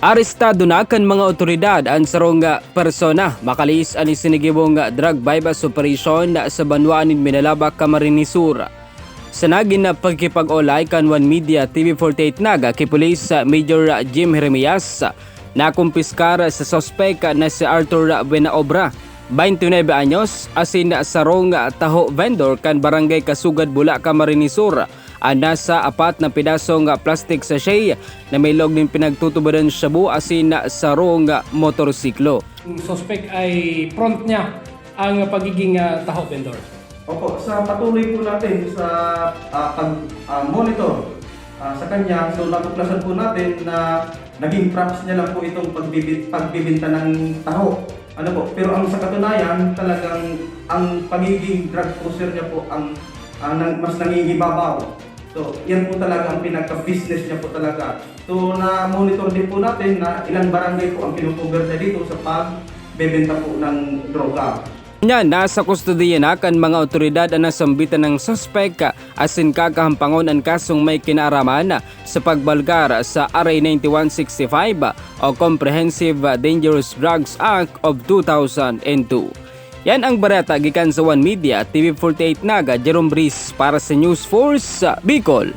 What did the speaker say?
Arestado na kan mga otoridad ang sarong persona makalis ani sinigibong drug bypass operation sa Banwaanin Minalaba, Camarines Sur. Sa nagin na pagkipag-olay kan One Media TV48 naga kay Police Major Jim Jeremias na kumpiskar sa suspect na si Arthur Benaobra, 29 anyos, asin sarong taho vendor kan Barangay Kasugad, Bula, Camarines Sur. Nasa apat na pidasong plastic sachet na may log ng pinagtutubaran shabu asin sarong motorsiklo. Ang suspect ay front niya ang pagiging taho vendor. Opo, sa patuloy po natin sa pag-monitor sa kanya, so natuklasan po natin na naging props niya lang po itong pagbibinta ng taho. Ano po, pero ang sa katunayan, talagang ang pagiging drug pusher niya po ang mas nangingibabaw. So, yan po talaga ang pinaka-business niya po talaga. So, na-monitor din po natin na ilang barangay po ang kinukuber niya dito sa pagbebenta po ng droga. Nasa kustodiya na kan mga otoridad ang nasambitan ng suspect asin kakahampangon ang kasong may kinaraman sa pagbalgar sa RA 9165 o Comprehensive Dangerous Drugs Act of 2002. Yan ang barata gikan sa One Media TV48 naga Jerome Briz para sa News Force Bicol.